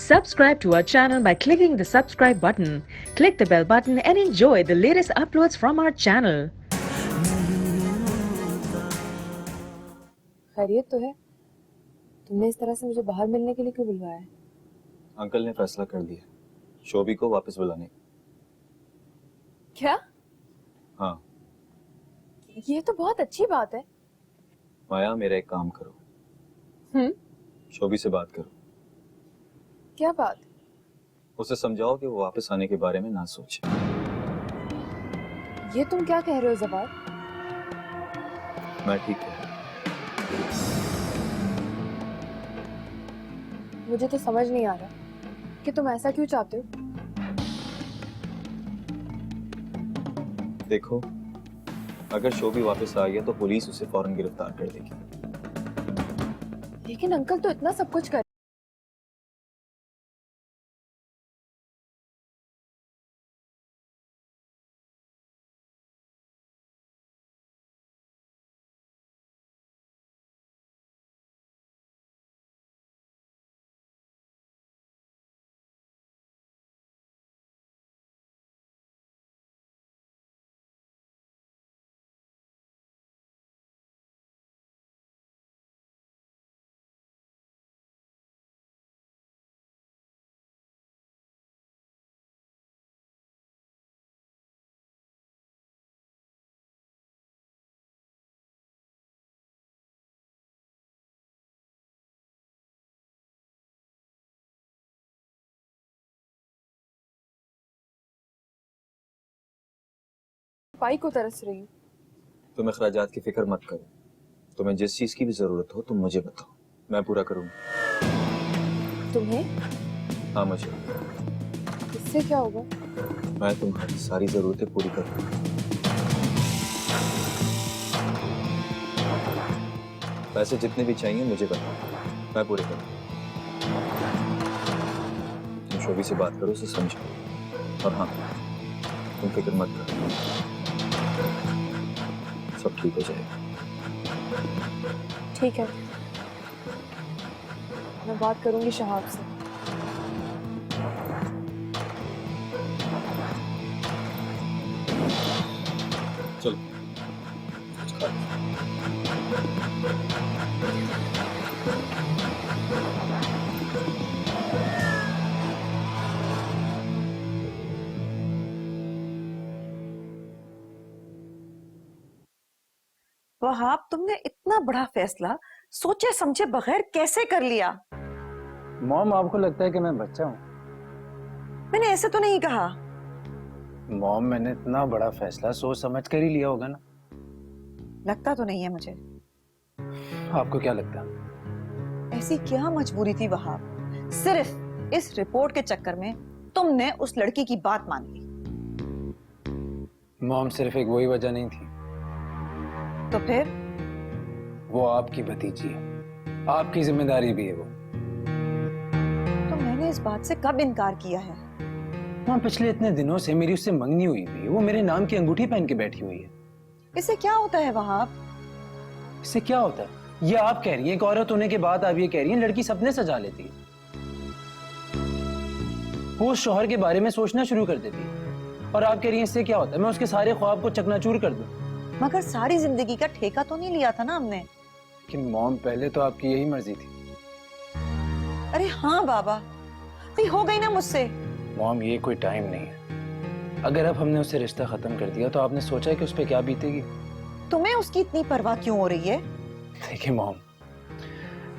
Subscribe to our channel by clicking the subscribe button. Click the bell button and enjoy the latest uploads from our channel. खैरियत तो है। तुमने इस तरह से मुझे बाहर मिलने के लिए क्यों बुलवाया है? अंकल ने फैसला कर दिया शोभी को वापस बुलाने का। क्या? हाँ ये तो बहुत अच्छी बात है। माया, मेरा एक काम करो, शोभी से बात करो। क्या बात? उसे समझाओ कि वो वापस आने के बारे में ना सोचे। ये तुम क्या कह रहे हो जवाब? मैं ठीक है। मुझे तो समझ नहीं आ रहा कि तुम ऐसा क्यों चाहते हो। देखो, अगर शोभी वापस आ गया तो पुलिस उसे फौरन गिरफ्तार कर देगी। लेकिन अंकल तो इतना सब कुछ कर पाई को तरस रही हूँ। तुम अखराजात की फिक्र मत करो। तुम्हें जिस चीज की भी जरूरत हो तुम मुझे बताओ, मैं पूरा करूंगा। तुम्हें? हाँ मुझे। इससे क्या होगा? मैं तुम्हारी सारी जरूरतें पूरी करूंगा। पैसे जितने भी चाहिए मुझे बताओ, मैं पूरे करूंगा। तुम शोभी से बात करो, उसे समझो। और हाँ, तुम फिक्र मत करो, सब ठीक हो जाएगा। ठीक है, मैं बात करूंगी शहाब से। चलो कुछ खा लो। वहाब, तुमने इतना बड़ा फैसला सोचे समझे बगैर कैसे कर लिया? मॉम, आपको लगता है कि मैं बच्चा हूँ? मैंने ऐसे तो नहीं कहा। मॉम, मैंने इतना बड़ा फैसला सोच समझ कर ही लिया होगा ना। लगता तो नहीं है मुझे। आपको क्या लगता है? ऐसी क्या मजबूरी थी वहाब? सिर्फ इस रिपोर्ट के चक्कर में तुमने उस लड़की की बात मान ली। मॉम, सिर्फ एक वही वजह नहीं थी। तो फिर? वो आपकी भतीजी है, आपकी जिम्मेदारी भी है वो। तो मैंने इस बात से कब इनकार किया है? मॉम, पिछले इतने दिनों से मेरी उससे मंगनी हुई थी, वो मेरे नाम की अंगूठी पहन के बैठी हुई है। इससे क्या होता है वहाब? इससे क्या होता है? ये आप कह रही हैं, एक औरत होने के बाद आप ये कह रही हैं लड़की सपने सजा लेती है। वो उस शौहर के बारे में सोचना शुरू कर देती है, और आप कह रही हैं इससे क्या होता है मैं उसके सारे ख्वाब को चकनाचूर कर दूं। मगर सारी जिंदगी का ठेका तो नहीं लिया था ना हमने। कि मॉम, पहले तो आपकी यही मर्जी थी। अरे हाँ बाबा, भाई हो गई ना मुझसे। मॉम, ये कोई टाइम नहीं है। अगर अब हमने उससे रिश्ता खत्म कर दिया तो आपने सोचा है कि उस पर क्या बीतेगी? तुम्हें उसकी इतनी परवाह क्यों हो रही है? देखिए मॉम,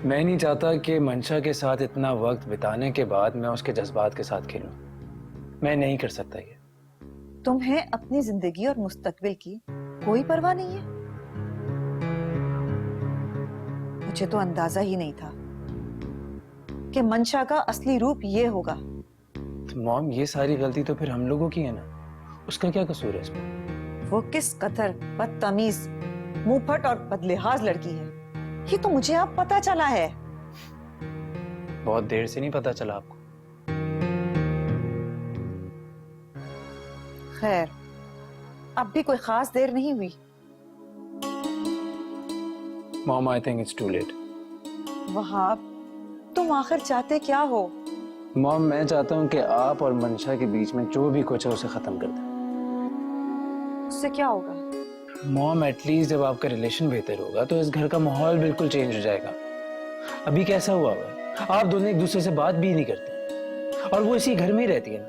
मैं नहीं चाहता कि मंशा के साथ इतना वक्त बिताने के बाद मैं उसके जज्बात के साथ खेलूं। मैं नहीं कर सकता ये। तुम्हें अपनी जिंदगी और मुस्तकबिल की कोई परवाह नहीं है? मुझे तो अंदाजा ही नहीं था कि मंशा का असली रूप ये होगा। तो मॉम, ये सारी गलती तो फिर हम लोगों की है ना, उसका क्या कसूर है इसमें? वो किस कदर बदतमीज, मुंहफट और बदलिहाज लड़की है, ये तो मुझे अब पता चला है। बहुत देर से नहीं पता चला आपको? खैर, अब भी कोई खास देर नहीं हुई। Mom, I think it's too late. Wahab, तुम आखिर चाहते क्या हो? मॉम, मैं चाहता हूँ कि आप और मंशा के बीच में जो भी कुछ है उसे खत्म कर दें। उससे क्या होगा? मॉम, एटलीस्ट जब आपका रिलेशन बेहतर होगा तो इस घर का माहौल बिल्कुल चेंज हो जाएगा। अभी कैसा हुआ है, आप दोनों एक दूसरे से बात भी नहीं करते और वो इसी घर में ही रहती है ना।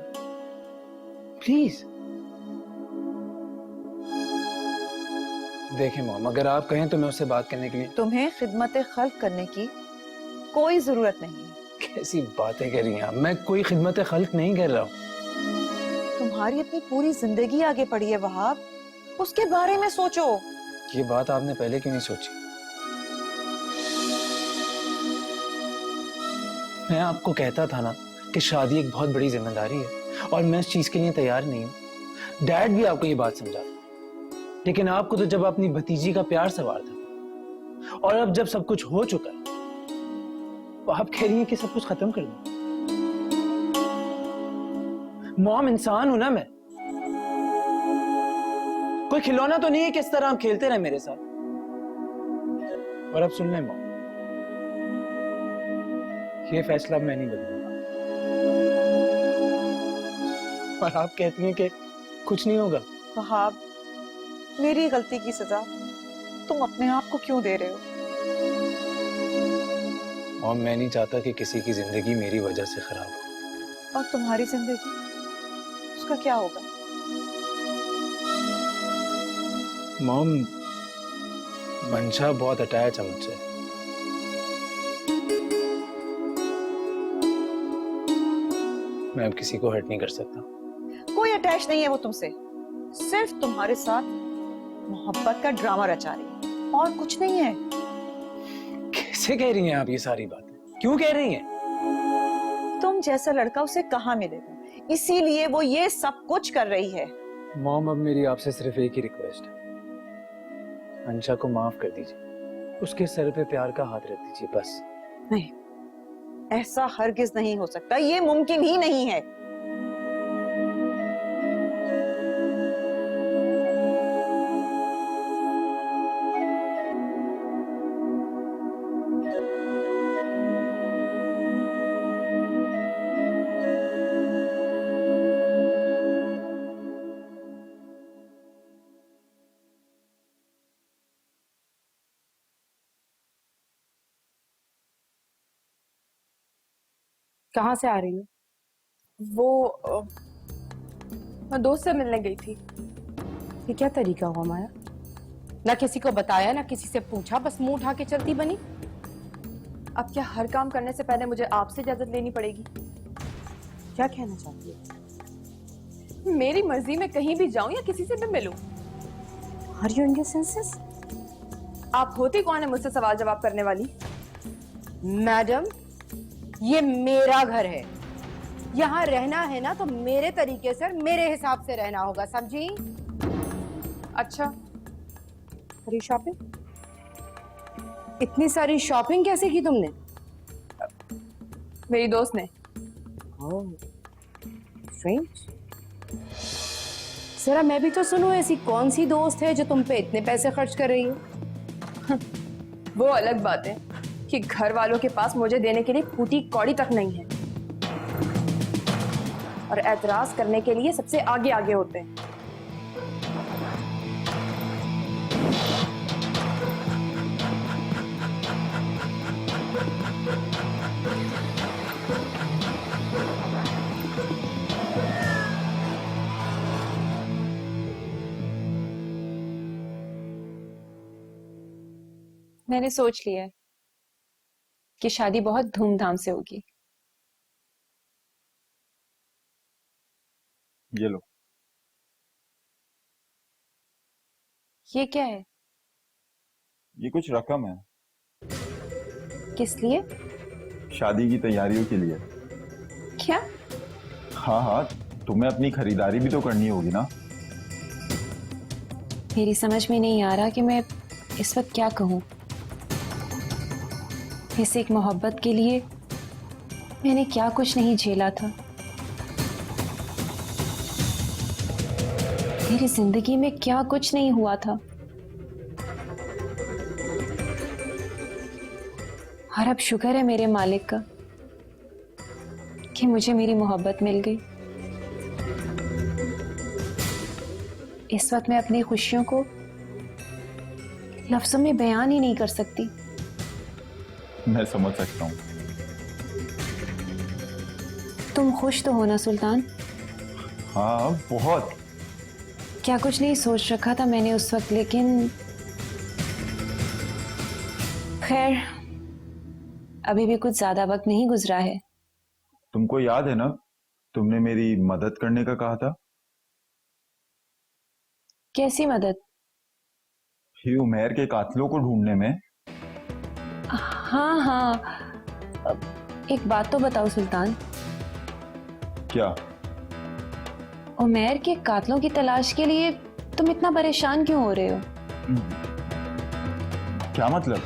प्लीज देखें मॉम, अगर आप कहें तो मैं उससे बात करने के लिए। तुम्हें खिदमत खल्क करने की कोई जरूरत नहीं है। कैसी बातें कर रही हैं आप? मैं कोई खिदमत खल्क नहीं कर रहा हूँ। तुम्हारी अपनी पूरी जिंदगी आगे पड़ी है वहाब, उसके बारे में सोचो। ये बात आपने पहले क्यों नहीं सोची? मैं आपको कहता था ना कि शादी एक बहुत बड़ी जिम्मेदारी है और मैं इस चीज के लिए तैयार नहीं हूं। डैड भी आपको ये बात समझा, लेकिन आपको तो जब अपनी भतीजी का प्यार सवार था और अब जब सब कुछ हो चुका है तो आप कह रही हैं कि सब कुछ खत्म कर दो। मॉम, इंसान हूं ना मैं, कोई खिलौना तो नहीं है कि इस तरह आप खेलते रहे मेरे साथ। और अब सुन लें मॉम, ये फैसला मैं नहीं बदलूंगा। और आप कहती हैं कि कुछ नहीं होगा। वहाब, मेरी गलती की सजा तुम अपने आप को क्यों दे रहे हो? और मैं नहीं चाहता कि किसी की जिंदगी मेरी वजह से खराब हो। और तुम्हारी जिंदगी, उसका क्या होगा? मॉम, मंशा बहुत अटैच है मुझसे। मैं अब किसी को हर्ट नहीं कर सकता। कोई अटैच नहीं है वो तुमसे, सिर्फ तुम्हारे साथ मोहब्बत का ड्रामा रचा रही है और कुछ नहीं है। कैसे कह रही हैं आप ये सारी बातें? क्यों कह रही हैं? तुम जैसा लड़का उसे कहाँ मिलेगा, इसीलिए वो ये सब कुछ कर रही है। मॉम, अब मेरी आपसे सिर्फ एक ही रिक्वेस्ट है, अंशा को माफ कर दीजिए, उसके सर पे प्यार का हाथ रख दीजिए बस। नहीं, ऐसा हरगिज नहीं हो सकता, ये मुमकिन ही नहीं है। कहाँ से आ रही हो? वो मैं दोस्त से मिलने गई थी। ये क्या तरीका हुआ माया? ना किसी को बताया ना किसी से पूछा, बस मुंह उठा के चलती बनी। अब क्या हर काम करने से पहले मुझे आपसे इजाजत लेनी पड़ेगी? क्या कहना चाहती है? मेरी मर्जी में कहीं भी जाऊं या किसी से भी मिलूं। Are you in your senses? आप होती कौन है मुझसे सवाल जवाब करने वाली? मैडम, ये मेरा घर है, यहाँ रहना है ना तो मेरे तरीके से, मेरे हिसाब से रहना होगा, समझी? अच्छा, करी शॉपिंग? इतनी सारी शॉपिंग कैसे की तुमने? मेरी दोस्त ने। स्ट्रेंज। जरा मैं भी तो सुनूं, ऐसी कौन सी दोस्त है जो तुम पे इतने पैसे खर्च कर रही है? वो अलग बात है कि घर वालों के पास मुझे देने के लिए फूटी कौड़ी तक नहीं है और एतराज करने के लिए सबसे आगे आगे होते हैं। मैंने सोच लिया है कि शादी बहुत धूमधाम से होगी। ये लो। ये क्या है? ये कुछ रकम है, किस लिए? शादी की तैयारियों के लिए। क्या? हाँ हाँ, तुम्हें अपनी खरीदारी भी तो करनी होगी ना। मेरी समझ में नहीं आ रहा कि मैं इस वक्त क्या कहूँ। इस एक मोहब्बत के लिए मैंने क्या कुछ नहीं झेला था। मेरी जिंदगी में क्या कुछ नहीं हुआ था और अब शुक्र है मेरे मालिक का कि मुझे मेरी मोहब्बत मिल गई। इस वक्त मैं अपनी खुशियों को लफ्जों में बयान ही नहीं कर सकती। मैं समझ सकता हूँ। तुम खुश तो हो ना सुल्तान? हाँ बहुत। क्या कुछ नहीं सोच रखा था मैंने उस वक्त, लेकिन खैर अभी भी कुछ ज्यादा वक्त नहीं गुजरा है। तुमको याद है ना, तुमने मेरी मदद करने का कहा था। कैसी मदद? ये उमैर के कातिलों को ढूंढने में। हाँ हाँ, एक बात तो बताओ सुल्तान, क्या? उमैर के कातलों की तलाश के लिए तुम इतना परेशान क्यों हो रहे हो? क्या मतलब?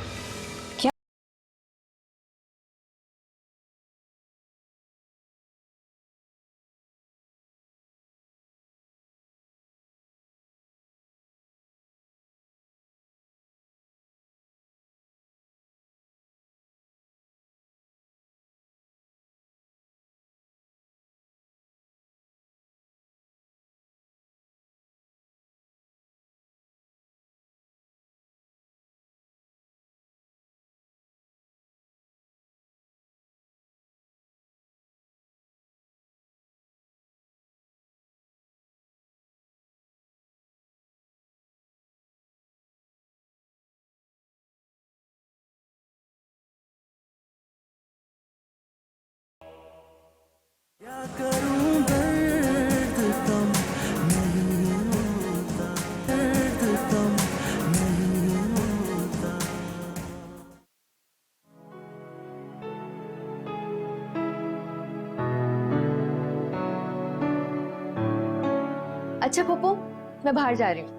अच्छा पप्पू, मैं बाहर जा रही हूँ।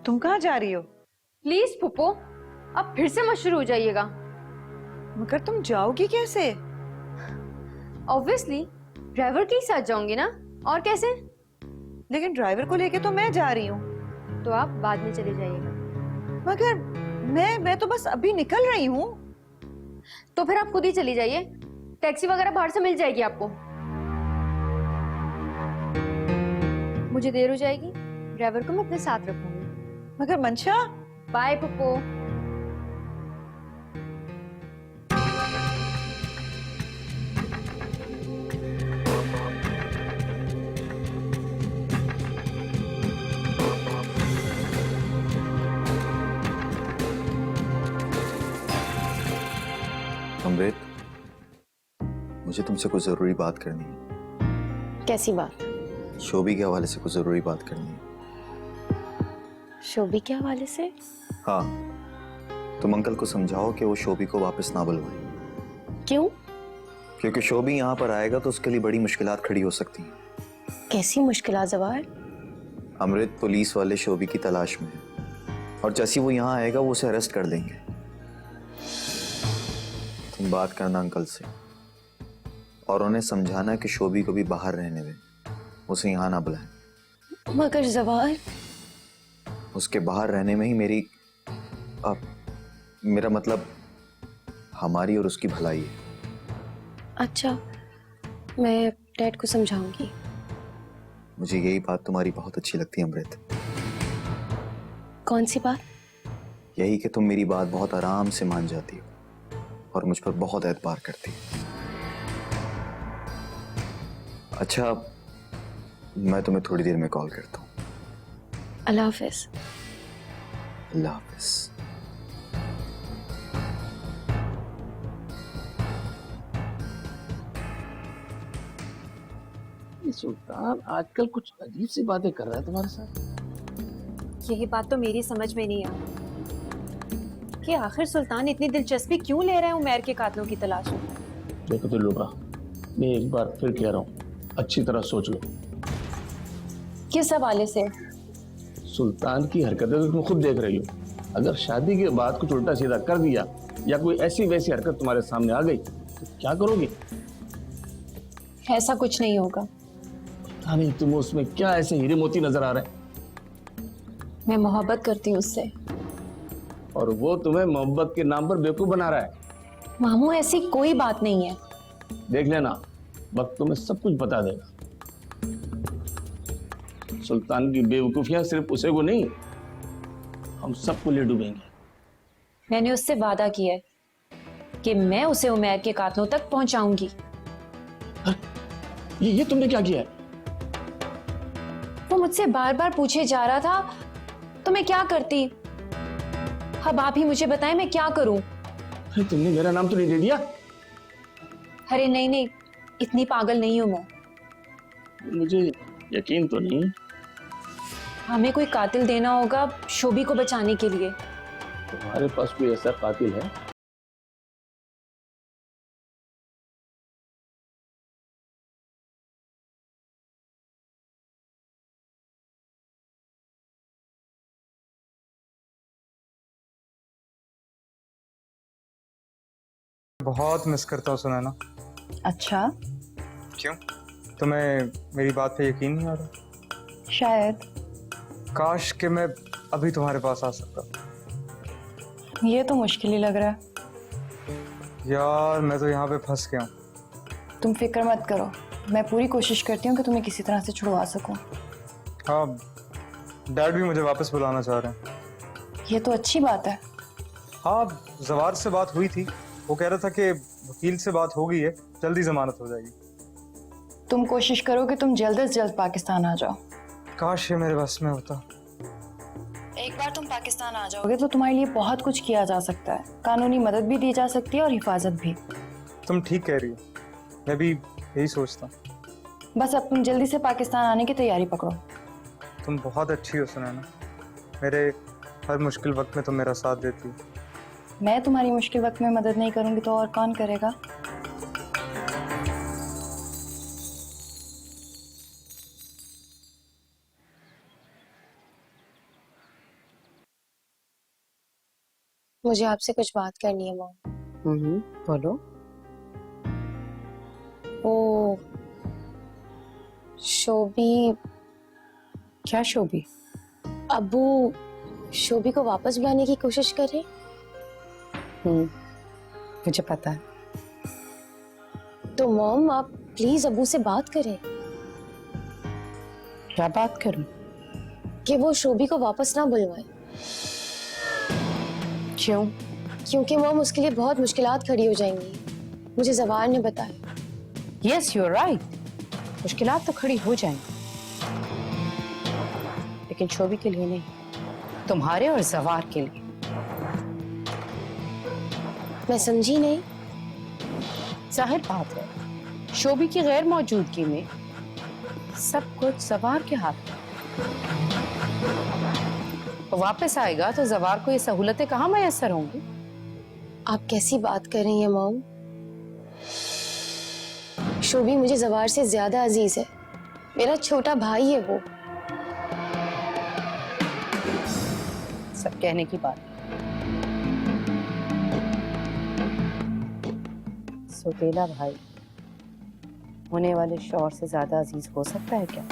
तुम कहाँ जा रही हो? प्लीज पप्पू, अब फिर से मत शुरू हो जाइएगा। मगर तुम जाओगी कैसे? ऑब्वियसली ड्राइवर के ही साथ जाऊंगी ना, और कैसे? लेकिन ड्राइवर को लेके तो मैं जा रही हूँ। तो आप बाद में चले जाइएगा। मगर मैं तो बस अभी निकल रही हूँ। तो फिर आप खुद ही चली जाइए, टैक्सी वगैरह बाहर से मिल जाएगी आपको। मुझे देर हो जाएगी, ड्राइवर को मैं अपने साथ रखूंगी। मगर मंशा। बाय पप्पू। अमृत, मुझे तुमसे कुछ जरूरी बात करनी है। कैसी बात? शोभी के हवाले से कुछ जरूरी बात करनी है। शोभी के हवाले से? हाँ, तुम अंकल को समझाओ कि वो शोभी को वापस ना बुलवाए। क्यों? क्योंकि शोभी यहाँ पर आएगा तो उसके लिए बड़ी मुश्किलात खड़ी हो सकती हैं। कैसी मुश्किलात जवाहर? अमृत, पुलिस वाले शोभी की तलाश में है और जैसे वो यहाँ आएगा वो उसे अरेस्ट कर देंगे। तुम बात करना अंकल से और उन्हें समझाना कि शोभी को भी बाहर रहने दें, उसे यहाँ ना बुलाएं। मगर जवाहर, उसके बाहर रहने में ही मेरा मतलब हमारी और उसकी भलाई है। अच्छा, मैं डैड को समझाऊंगी। मुझे यही बात तुम्हारी बहुत अच्छी लगती है अमृत। कौन सी बात? यही कि तुम मेरी बात बहुत आराम से मान जाती हो और मुझ पर बहुत एतबार करती हो। अच्छा, मैं तुम्हें थोड़ी देर में कॉल करता हूँ। अल्लाह हाफिज। अल्लाह हाफिज। सुल्तान आजकल कुछ अजीब सी बातें कर रहा है तुम्हारे साथ। यही बात तो मेरी समझ में नहीं आई कि आखिर सुल्तान इतनी दिलचस्पी क्यों ले रहे हैं उमैर के कातलों की तलाश में। देखो तो लुबा, मैं एक बार फिर कह रहा हूँ, अच्छी तरह सोच लो। किस हवाले से? सुल्तान की हरकतें तो तुम खुद देख रही हो। अगर शादी के बाद कुछ उल्टा सीधा कर दिया या कोई ऐसी वैसी हरकत तुम्हारे सामने आ गई तो क्या करोगी? ऐसा कुछ नहीं होगा। नहीं, तुम्हें उसमें क्या ऐसे हीरे मोती नजर आ रहे हैं? मैं मोहब्बत करती हूँ उससे। और वो तुम्हें मोहब्बत के नाम पर बेवकूफ बना रहा है। मामू ऐसी कोई बात नहीं है। देख लेना, वक्त तुम्हें सब कुछ बता देगा। सुल्तान की बेवकूफियां सिर्फ उसे को नहीं, हम सबको ले डूबेंगे। मैंने उससे वादा किया है कि मैं उसे उमैर के कातलों तक पहुंचाऊंगी। ये तुमने क्या किया है? वो मुझसे बार बार पूछे जा रहा था तो मैं क्या करती। अब आप ही मुझे बताएं मैं क्या करूं। अरे तुमने मेरा नाम तो नहीं दे दिया? अरे नहीं नहीं, इतनी पागल नहीं हूं मैं। मुझे यकीन तो नहीं। हमें कोई कातिल देना होगा शोभी को बचाने के लिए। तुम्हारे पास कोई ऐसा कातिल है? बहुत मिस करता हूँ सुनैना। अच्छा, क्यों? तुम्हें मेरी बात पे यकीन नहीं आ रहा? शायद। काश कि मैं अभी तुम्हारे पास आ सकता। ये तो मुश्किल ही लग रहा है। यार मैं तो यहाँ पे फंस गया हूँ। तुम फिक्र मत करो, मैं पूरी कोशिश करती हूँ कि तुम्हें किसी तरह से छुड़वा सकूं। हाँ, डैड भी मुझे वापस बुलाना चाह रहे हैं। ये तो अच्छी बात है। हाँ, जवार से बात हुई थी, वो कह रहा था कि वकील से बात हो गई है, जल्दी जमानत हो जाएगी। तुम कोशिश करो कि तुम जल्द से जल्द पाकिस्तान आ जाओ। काश ये मेरे बस में होता। एक बार तुम पाकिस्तान आ जाओगे तो तुम्हारे लिए बहुत कुछ किया जा सकता है। कानूनी मदद भी दी जा सकती है और हिफाजत भी। तुम ठीक कह रही हो, मैं भी यही सोचता हूँ। बस अब तुम जल्दी से पाकिस्तान आने की तैयारी पकड़ो। तुम बहुत अच्छी हो सुनैना, मेरे हर मुश्किल वक्त में तुम मेरा साथ देती हो। मैं तुम्हारी मुश्किल वक्त में मदद नहीं करूंगी तो और कौन करेगा? मुझे आपसे कुछ बात करनी है मॉम। बोलो। ओ शोभी। क्या शोभी? अब्बू शोभी को वापस बुलाने की कोशिश कर रहे। मुझे पता है। तो मॉम आप प्लीज अब्बू से बात करें क्या बात करूं? कि वो शोभी को वापस ना बुलवाए। क्यों? क्योंकि मॉम उसके लिए बहुत मुश्किलात खड़ी हो जाएंगी, मुझे जवार ने बताया। यस यू आर राइट, मुश्किलात तो खड़ी हो जाएंगी, लेकिन शोभी के लिए नहीं, तुम्हारे और जवार के लिए। मैं समझी नहीं। जाहिर बात है, शोभी की गैर मौजूदगी में सब कुछ जवार के हाथ में। वापस आएगा तो जवार को ये सहूलतें कहाँ मैसर होंगी? आप कैसी बात कर रही हैं मॉम? शोभी मुझे जवार से ज्यादा अजीज है, मेरा छोटा भाई है वो। सब कहने की बात। सौतेला भाई होने वाले शौहर से ज्यादा अजीज हो सकता है क्या?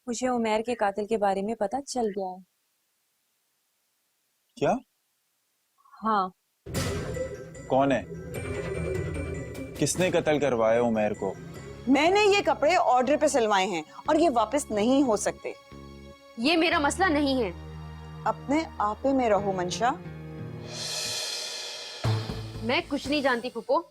मुझे उमैर के कातिल के बारे में पता चल गया है। क्या? हाँ। कौन है? किसने कत्ल करवाया उमैर को? मैंने ये कपड़े ऑर्डर पे सिलवाए हैं और ये वापस नहीं हो सकते। ये मेरा मसला नहीं है। अपने आपे में रहो मंशा। मैं कुछ नहीं जानती फूफो,